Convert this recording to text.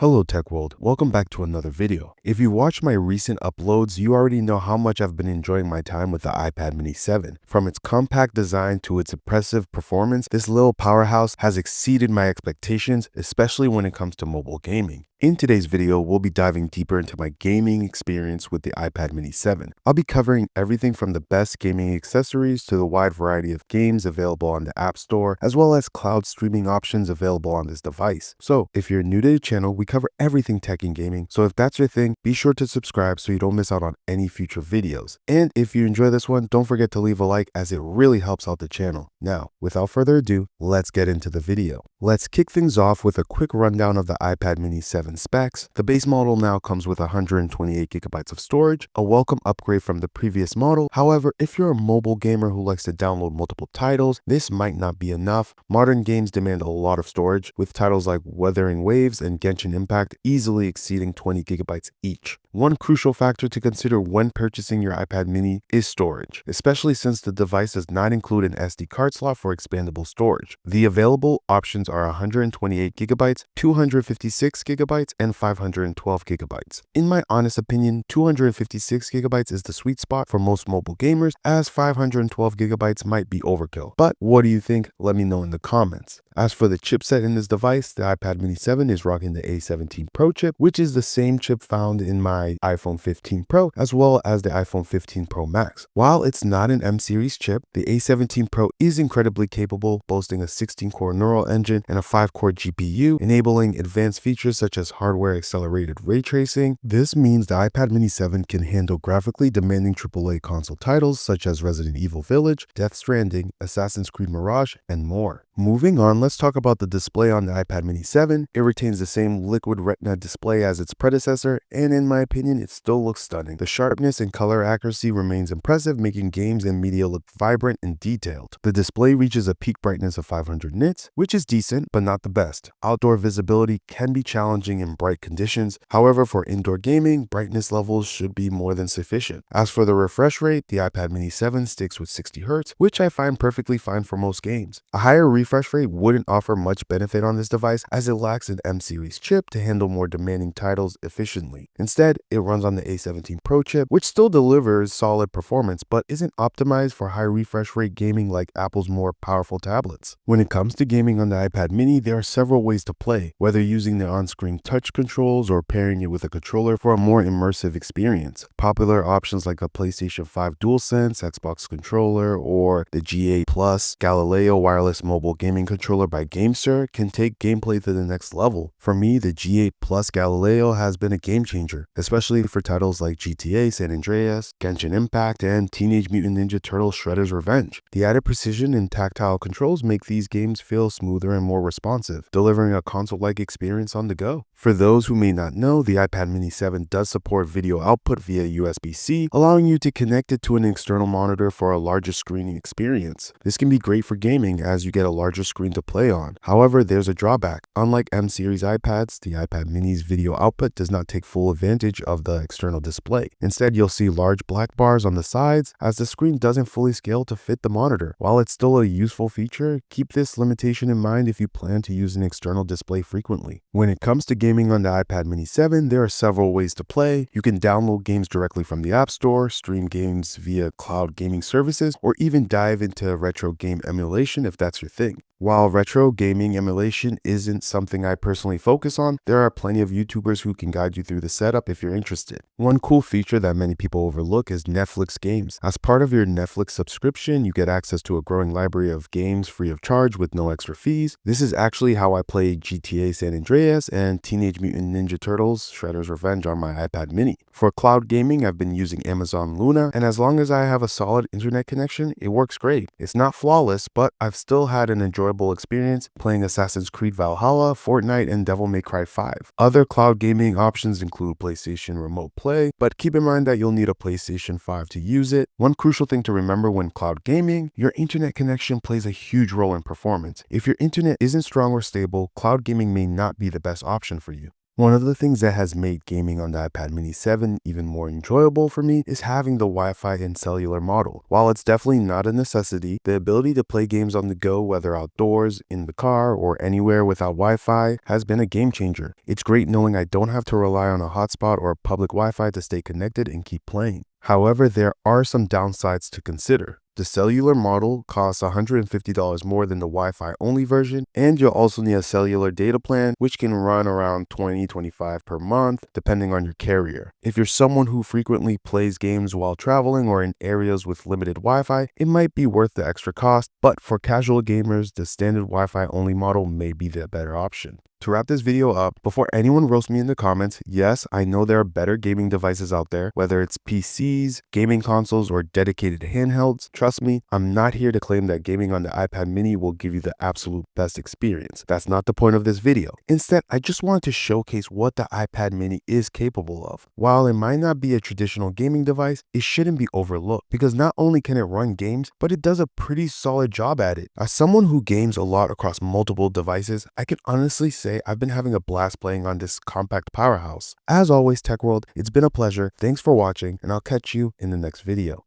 Hello Tech World, welcome back to another video. If you watched my recent uploads, you already know how much I've been enjoying my time with the iPad mini 7. From its compact design to its impressive performance, this little powerhouse has exceeded my expectations, especially when it comes to mobile gaming. In today's video, we'll be diving deeper into my gaming experience with the iPad mini 7. I'll be covering everything from the best gaming accessories to the wide variety of games available on the App Store, as well as cloud streaming options available on this device. So if you're new to the channel, we cover everything tech and gaming, so if that's your thing, be sure to subscribe so you don't miss out on any future videos. And if you enjoy this one, don't forget to leave a like as it really helps out the channel. Now, without further ado, let's get into the video. Let's kick things off with a quick rundown of the iPad mini 7 specs. The base model now comes with 128GB of storage, a welcome upgrade from the previous model. However, if you're a mobile gamer who likes to download multiple titles, this might not be enough. Modern games demand a lot of storage, with titles like Wuthering Waves and Genshin Impact easily exceeding 20GB each. One crucial factor to consider when purchasing your iPad mini is storage, especially since the device does not include an SD card slot for expandable storage. The available options are 128GB, 256GB, and 512GB. In my honest opinion, 256GB is the sweet spot for most mobile gamers, as 512GB might be overkill. But what do you think? Let me know in the comments. As for the chipset in this device, the iPad mini 7 is rocking the A17 Pro chip, which is the same chip found in my iPhone 15 Pro as well as the iPhone 15 Pro Max. While it's not an M series chip, the A17 Pro is incredibly capable, boasting a 16-core neural engine and a 5-core GPU, enabling advanced features such as hardware accelerated ray tracing. This means the iPad mini 7 can handle graphically demanding AAA console titles such as Resident Evil Village, Death Stranding, Assassin's Creed Mirage, and more. Moving on, let's talk about the display on the iPad mini 7. It retains the same liquid retina display as its predecessor, and in my opinion, it still looks stunning. The sharpness and color accuracy remains impressive, making games and media look vibrant and detailed. The display reaches a peak brightness of 500 nits, which is decent, but not the best. Outdoor visibility can be challenging in bright conditions. However, for indoor gaming, brightness levels should be more than sufficient. As for the refresh rate, the iPad mini 7 sticks with 60Hz, which I find perfectly fine for most games. A higher refresh rate wouldn't offer much benefit on this device, as it lacks an M series chip to handle more demanding titles efficiently. Instead, it runs on the A17 Pro chip, which still delivers solid performance but isn't optimized for high refresh rate gaming like Apple's more powerful tablets. When it comes to gaming on the iPad mini, there are several ways to play, whether using the on-screen touch controls or pairing it with a controller for a more immersive experience. Popular options like a PlayStation 5 DualSense, Xbox controller, or the G8 Plus Galileo wireless mobile gaming controller by GameSir can take gameplay to the next level. For me, the G8 Plus Galileo has been a game changer, especially for titles like GTA San Andreas, Genshin Impact, and Teenage Mutant Ninja Turtles Shredder's Revenge. The added precision and tactile controls make these games feel smoother and more responsive, delivering a console-like experience on the go. For those who may not know, the iPad mini 7 does support video output via USB-C, allowing you to connect it to an external monitor for a larger screen experience. This can be great for gaming as you get a larger screen to play on. However, there's a drawback. Unlike M series iPads, the iPad mini's video output does not take full advantage of the external display. Instead, you'll see large black bars on the sides as the screen doesn't fully scale to fit the monitor. While it's still a useful feature, keep this limitation in mind if you plan to use an external display frequently. When it comes to gaming on the iPad mini 7, there are several ways to play. You can download games directly from the App Store, stream games via cloud gaming services, or even dive into retro game emulation if that's your thing. While retro gaming emulation isn't something I personally focus on, there are plenty of YouTubers who can guide you through the setup if you're interested. One cool feature that many people overlook is Netflix games. As part of your Netflix subscription, you get access to a growing library of games free of charge with no extra fees. This is actually how I played GTA San Andreas and Teenage Mutant Ninja Turtles Shredder's Revenge on my iPad mini. For cloud gaming, I've been using Amazon Luna, and as long as I have a solid internet connection, it works great. It's not flawless, but I've still had an enjoyable experience playing Assassin's Creed Valhalla, Fortnite, and Devil May Cry 5. Other cloud gaming options include PlayStation Remote Play, but keep in mind that you'll need a PlayStation 5 to use it. One crucial thing to remember when cloud gaming, your internet connection plays a huge role in performance. If your internet isn't strong or stable, cloud gaming may not be the best option for you. One of the things that has made gaming on the iPad mini 7 even more enjoyable for me is having the Wi-Fi and cellular model. While it's definitely not a necessity, the ability to play games on the go, whether outdoors, in the car, or anywhere without Wi-Fi has been a game changer. It's great knowing I don't have to rely on a hotspot or public Wi-Fi to stay connected and keep playing. However, there are some downsides to consider. The cellular model costs $150 more than the Wi-Fi only version, and you'll also need a cellular data plan, which can run around $20-25 per month, depending on your carrier. If you're someone who frequently plays games while traveling or in areas with limited Wi-Fi, it might be worth the extra cost, but for casual gamers, the standard Wi-Fi only model may be the better option. To wrap this video up, before anyone roasts me in the comments, yes, I know there are better gaming devices out there, whether it's PCs, gaming consoles, or dedicated handhelds. Trust me, I'm not here to claim that gaming on the iPad mini will give you the absolute best experience. That's not the point of this video. Instead, I just wanted to showcase what the iPad mini is capable of. While it might not be a traditional gaming device, it shouldn't be overlooked because not only can it run games, but it does a pretty solid job at it. As someone who games a lot across multiple devices, I can honestly say I've been having a blast playing on this compact powerhouse. As always, Tech World, it's been a pleasure. Thanks for watching, and I'll catch you in the next video.